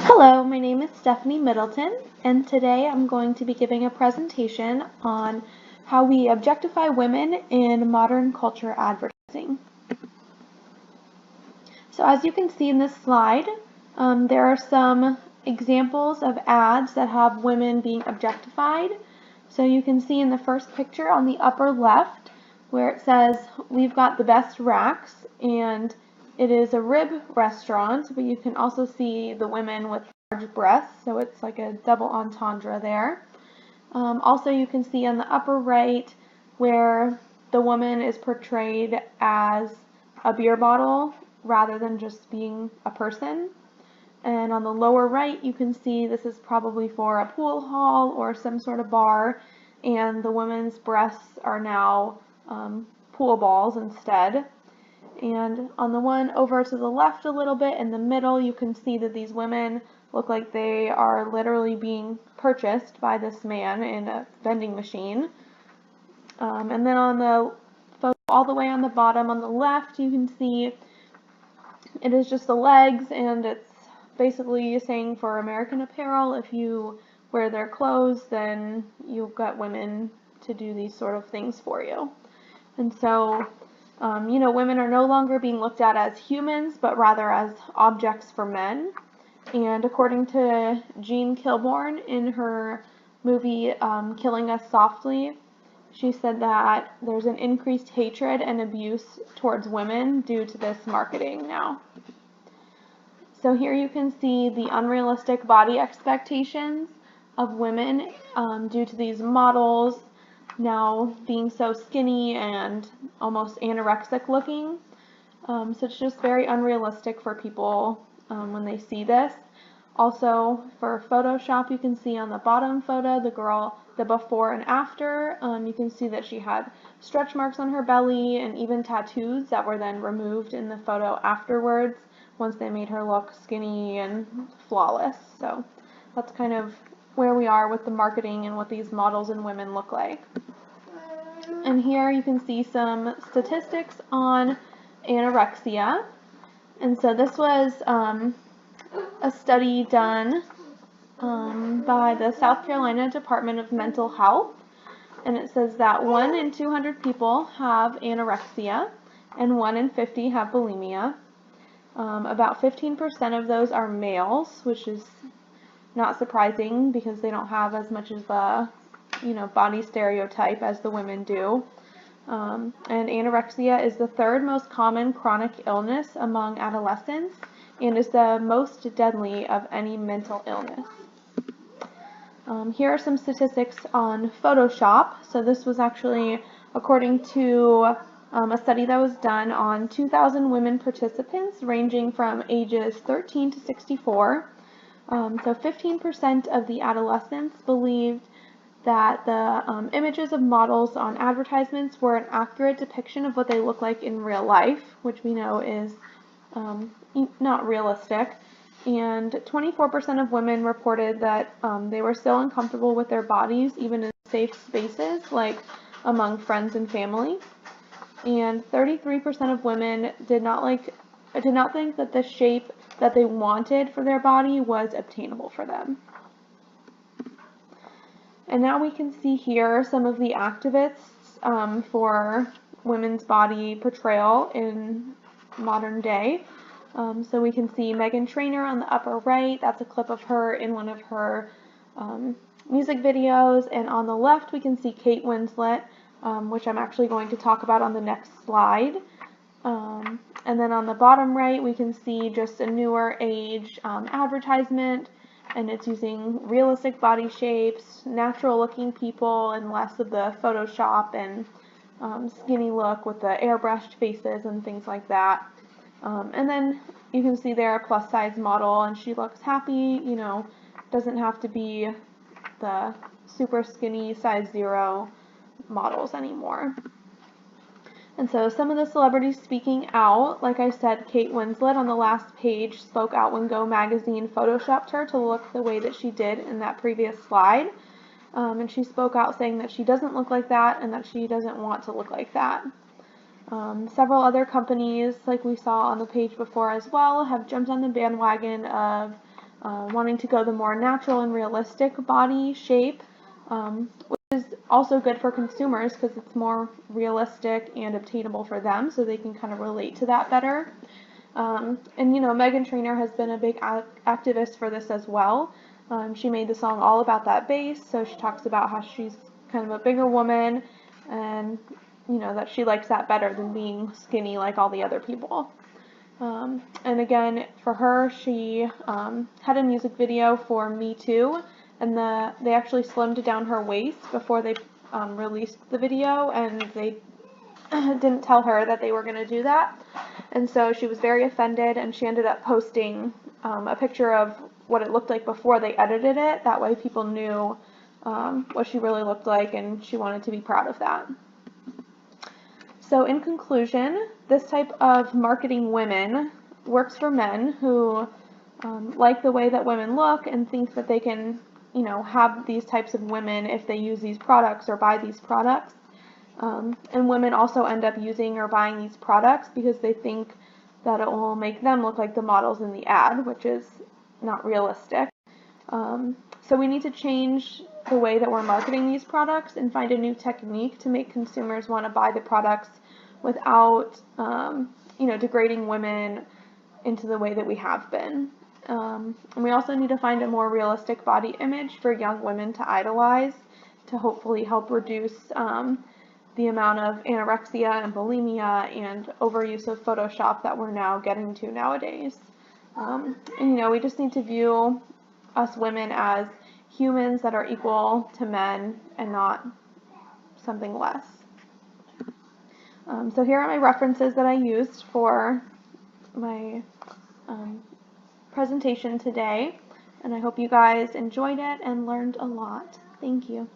Hello, my name is Stephanie Middleton, and today I'm going to be giving a presentation on how we objectify women in modern culture advertising. So as you can see in this slide, there are some examples of ads that have women being objectified. So you can see in the first picture on the upper left where it says, "We've got the best racks," and it is a rib restaurant, but you can also see the women with large breasts, so it's like a double entendre there. Also, you can see on the upper right where the woman is portrayed as a beer bottle rather than just being a person. And on the lower right, you can see this is probably for a pool hall or some sort of bar, and the women's breasts are now pool balls instead. And on the one over to the left a little bit in the middle, you can see that these women look like they are literally being purchased by this man in a vending machine. And then on the photo all the way on the bottom on the left, you can see it is just the legs, and it's basically saying for American Apparel, if you wear their clothes, then you've got women to do these sort of things for you. And so, women are no longer being looked at as humans, but rather as objects for men. And according to Jean Kilbourne in her movie Killing Us Softly, she said that there's an increased hatred and abuse towards women due to this marketing now. So here you can see the unrealistic body expectations of women due to these models now being so skinny and almost anorexic looking. So it's just very unrealistic for people when they see this. Also, for Photoshop, you can see on the bottom photo the girl, the before and after. You can see that she had stretch marks on her belly and even tattoos that were then removed in the photo afterwards once they made her look skinny and flawless. So that's kind of where we are with the marketing and what these models and women look like. And here you can see some statistics on anorexia. And so this was a study done by the South Carolina Department of Mental Health. And it says that 1 in 200 people have anorexia and 1 in 50 have bulimia. About 15% of those are males, which is not surprising because they don't have as much of a body stereotype as the women do. And anorexia is the third most common chronic illness among adolescents and is the most deadly of any mental illness. Here are some statistics on Photoshop. So this was actually according to a study that was done on 2,000 women participants ranging from ages 13 to 64. So 15% of the adolescents believed that the images of models on advertisements were an accurate depiction of what they look like in real life, which we know is not realistic. And 24% of women reported that they were still uncomfortable with their bodies, even in safe spaces, like among friends and family. And 33% of women did not think that the shape that they wanted for their body was obtainable for them. And now we can see here some of the activists for women's body portrayal in modern day. So we can see Meghan Trainor on the upper right. That's a clip of her in one of her music videos. And on the left, we can see Kate Winslet, which I'm actually going to talk about on the next slide. And then on the bottom right, we can see just a newer age advertisement, and it's using realistic body shapes, natural looking people, and less of the Photoshop and skinny look with the airbrushed faces and things like that. And then you can see there a plus size model, and she looks happy, doesn't have to be the super skinny size 0 models anymore. And so some of the celebrities speaking out, like I said, Kate Winslet on the last page spoke out when Go magazine photoshopped her to look the way that she did in that previous slide. And she spoke out saying that she doesn't look like that and that she doesn't want to look like that. Several other companies, like we saw on the page before as well, have jumped on the bandwagon of wanting to go the more natural and realistic body shape, which is also good for consumers because it's more realistic and obtainable for them, so they can kind of relate to that better. And Meghan Trainor has been a big activist for this as well. She made the song all about that base, so she talks about how she's kind of a bigger woman and that she likes that better than being skinny like all the other people. And again, for her, she had a music video for Me Too, and they actually slimmed down her waist before they released the video, and they didn't tell her that they were going to do that. And so she was very offended, and she ended up posting a picture of what it looked like before they edited it. That way people knew what she really looked like, and she wanted to be proud of that. So in conclusion, this type of marketing women works for men who like the way that women look and think that they can, have these types of women if they use these products or buy these products. And women also end up using or buying these products because they think that it will make them look like the models in the ad, which is not realistic. So we need to change the way that we're marketing these products and find a new technique to make consumers want to buy the products without, degrading women into the way that we have been. And we also need to find a more realistic body image for young women to idolize to hopefully help reduce the amount of anorexia and bulimia and overuse of Photoshop that we're now getting to nowadays. We just need to view us women as humans that are equal to men and not something less. So here are my references that I used for my presentation today, and I hope you guys enjoyed it and learned a lot. Thank you.